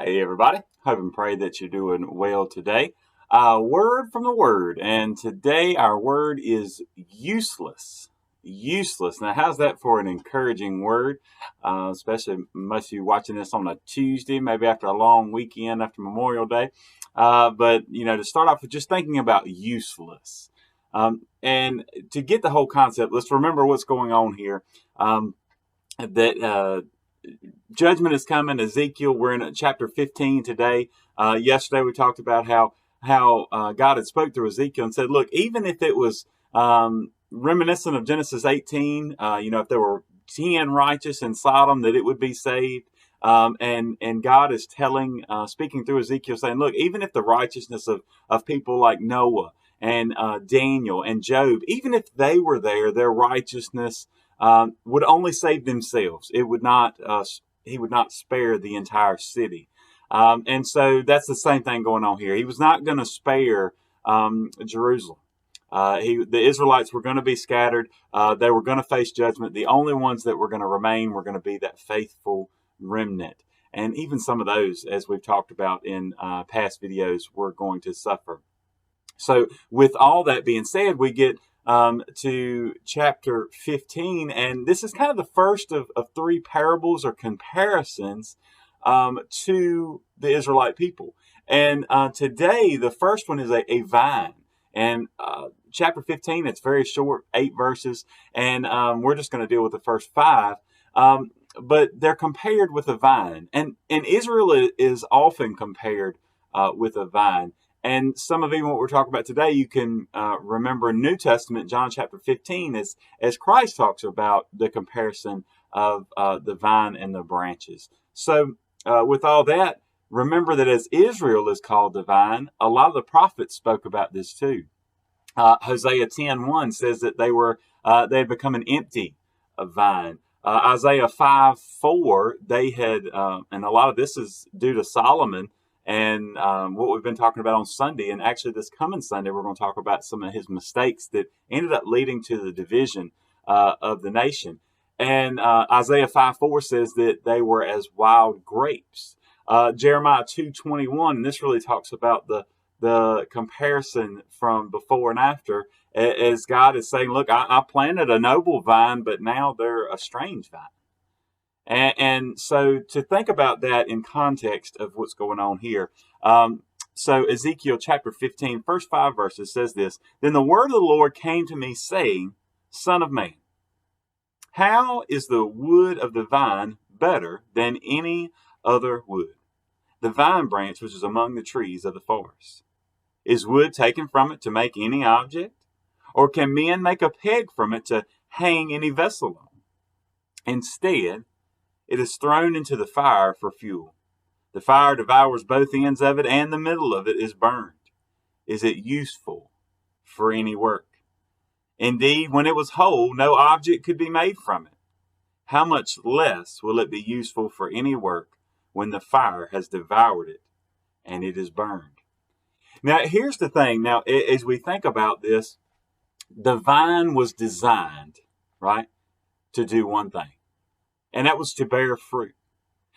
Hey everybody, hope and pray that you're doing well today. Word from the Word, and today our word is useless. Useless. Now, how's that for an encouraging word? Especially most of you watching this on a Tuesday, maybe after a long weekend after Memorial Day. But to start off with just thinking about useless. And to get the whole concept, let's remember what's going on here. That judgment is coming. Ezekiel, we're in chapter 15 today. Yesterday we talked about how God had spoke through Ezekiel and said, look, even if it was reminiscent of Genesis 18, if there were 10 righteous in Sodom, that it would be saved. And God is speaking through Ezekiel, saying, look, even if the righteousness of people like Noah and Daniel and Job, even if they were there, their righteousness would only save themselves. It would not. He would not spare the entire city. And so that's the same thing going on here. He was not going to spare Jerusalem. The Israelites were going to be scattered. They were going to face judgment. The only ones that were going to remain were going to be that faithful remnant. And even some of those, as we've talked about in past videos, were going to suffer. So with all that being said, we get to chapter 15, and this is kind of the first of three parables or comparisons to the Israelite people. And today, the first one is a vine. And chapter 15, it's very short, 8 verses, and we're just going to deal with the first 5. But they're compared with a vine. And Israel is often compared with a vine. And some of even what we're talking about today, you can remember in New Testament, John chapter 15, as Christ talks about the comparison of the vine and the branches. So with all that, remember that as Israel is called the vine, a lot of the prophets spoke about this too. Hosea 10:1 says that they had become an empty vine. Isaiah 5:4, they had, and a lot of this is due to Solomon, and what we've been talking about on Sunday, and actually this coming Sunday, we're going to talk about some of his mistakes that ended up leading to the division of the nation. And Isaiah 5:4 says that they were as wild grapes. Jeremiah 2:21, and this really talks about the comparison from before and after, as God is saying, look, I planted a noble vine, but now they're a strange vine. And so to think about that in context of what's going on here. So Ezekiel chapter 15, first 5 verses says this: Then the word of the Lord came to me, saying, Son of man, how is the wood of the vine better than any other wood? The vine branch which is among the trees of the forest. Is wood taken from it to make any object? Or can men make a peg from it to hang any vessel on? Instead, it is thrown into the fire for fuel. The fire devours both ends of it, and the middle of it is burned. Is it useful for any work? Indeed, when it was whole, no object could be made from it. How much less will it be useful for any work when the fire has devoured it and it is burned? Now, here's the thing. Now, as we think about this, the vine was designed, right, to do one thing. And that was to bear fruit.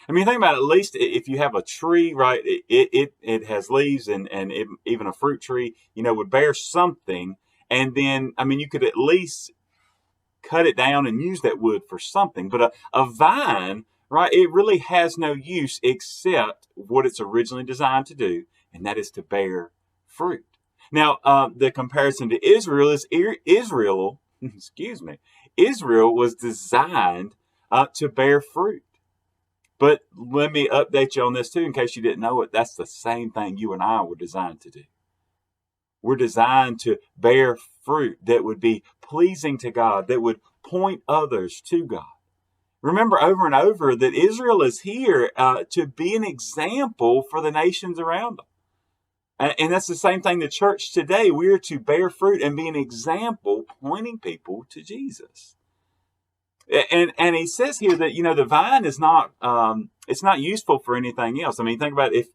I mean, think about it, at least if you have a tree, right, it has leaves and even a fruit tree, would bear something. And then, I mean, you could at least cut it down and use that wood for something. But a vine, right, it really has no use except what it's originally designed to do, and that is to bear fruit. Now, the comparison to Israel is Israel was designed to bear fruit. But let me update you on this too, in case you didn't know it. That's the same thing you and I were designed to do. We're designed to bear fruit that would be pleasing to God, that would point others to God. Remember over and over that Israel is here to be an example for the nations around them. And that's the same thing the church today. We're to bear fruit and be an example pointing people to Jesus. And he says here that, the vine is not, it's not useful for anything else. I mean, think about it,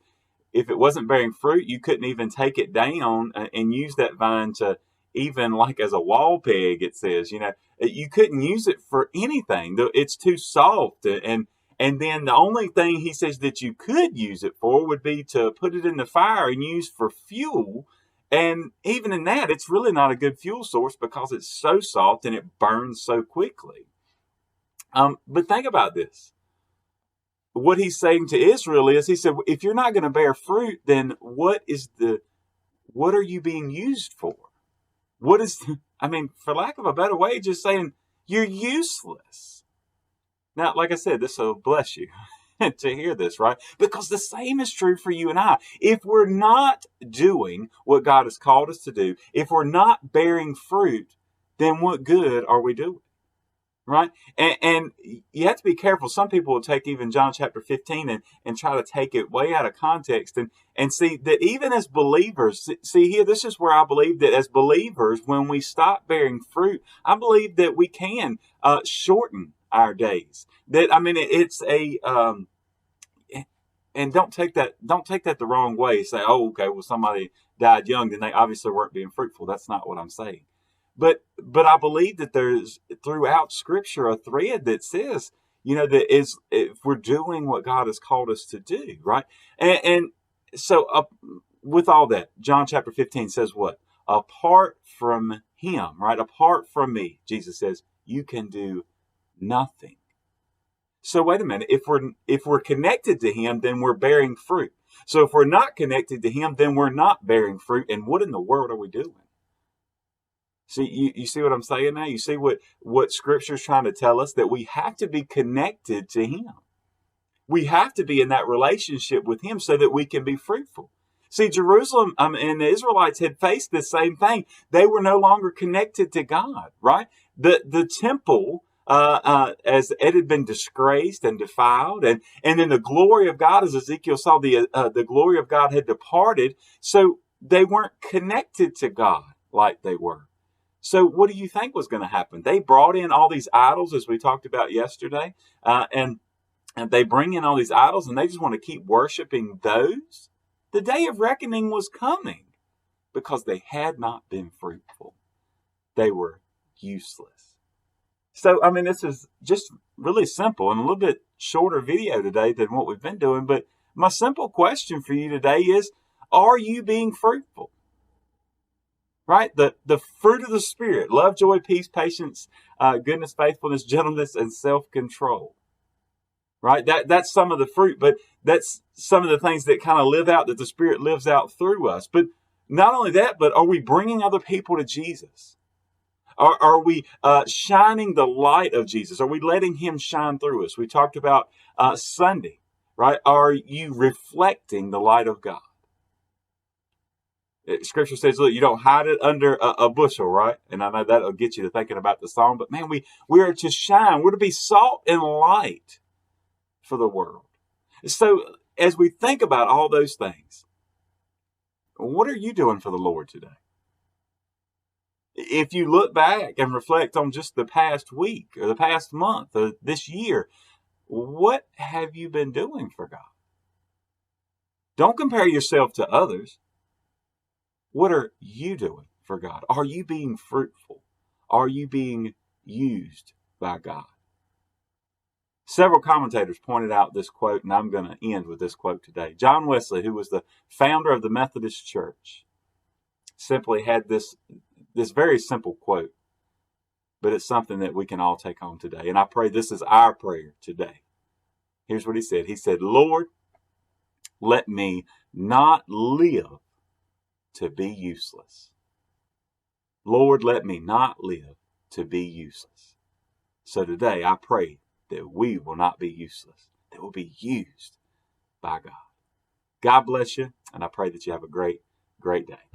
if it wasn't bearing fruit, you couldn't even take it down and use that vine to even like as a wall peg, it says, you couldn't use it for anything. It's too soft and And then the only thing he says that you could use it for would be to put it in the fire and use for fuel. And even in that, it's really not a good fuel source because it's so soft and it burns so quickly. But think about this. What he's saying to Israel is, he said, if you're not going to bear fruit, then what are you being used for? For lack of a better way, just saying you're useless. Now, like I said, this will bless you to hear this, right? Because the same is true for you and I. If we're not doing what God has called us to do, if we're not bearing fruit, then what good are we doing? Right? And you have to be careful. Some people will take even John chapter 15 and try to take it way out of context and see that even as believers, see here, this is where I believe that as believers, when we stop bearing fruit, I believe that we can shorten our days. It's a, and don't take that the wrong way. Say, oh, okay, well, somebody died young, then they obviously weren't being fruitful. That's not what I'm saying. But I believe that there's throughout Scripture a thread that says, that is, if we're doing what God has called us to do, right? And so with all that, John chapter 15 says what? Apart from him, right? Apart from me, Jesus says, you can do nothing. So wait a minute. If we're connected to him, then we're bearing fruit. So if we're not connected to him, then we're not bearing fruit. And what in the world are we doing? See, you see what I'm saying now? You see what Scripture's trying to tell us? That we have to be connected to him. We have to be in that relationship with him so that we can be fruitful. See, Jerusalem and the Israelites had faced the same thing. They were no longer connected to God, right? The temple, as it had been disgraced and defiled, and then the glory of God, as Ezekiel saw, the glory of God had departed. So they weren't connected to God like they were. So what do you think was going to happen? They brought in all these idols, as we talked about yesterday, and they bring in all these idols, and they just want to keep worshiping those. The day of reckoning was coming because they had not been fruitful. They were useless. So, this is just really simple and a little bit shorter video today than what we've been doing. But my simple question for you today is, are you being fruitful? Right? The fruit of the Spirit, love, joy, peace, patience, goodness, faithfulness, gentleness, and self-control. Right? That's some of the fruit, but that's some of the things that kind of live out, that the Spirit lives out through us. But not only that, but are we bringing other people to Jesus? Are we shining the light of Jesus? Are we letting him shine through us? We talked about Sunday, right? Are you reflecting the light of God? Scripture says, look, you don't hide it under a bushel, right? And I know that'll get you to thinking about the song, but man, we are to shine. We're to be salt and light for the world. So as we think about all those things, what are you doing for the Lord today? If you look back and reflect on just the past week or the past month or this year, what have you been doing for God? Don't compare yourself to others. What are you doing for God? Are you being fruitful? Are you being used by God? Several commentators pointed out this quote, and I'm going to end with this quote today. John Wesley, who was the founder of the Methodist Church, simply had this very simple quote, but it's something that we can all take home today. And I pray this is our prayer today. Here's what he said. He said, Lord, let me not live to be useless. Lord, let me not live to be useless. So today I pray that we will not be useless, that we'll be used by God. God bless you, and I pray that you have a great, great day.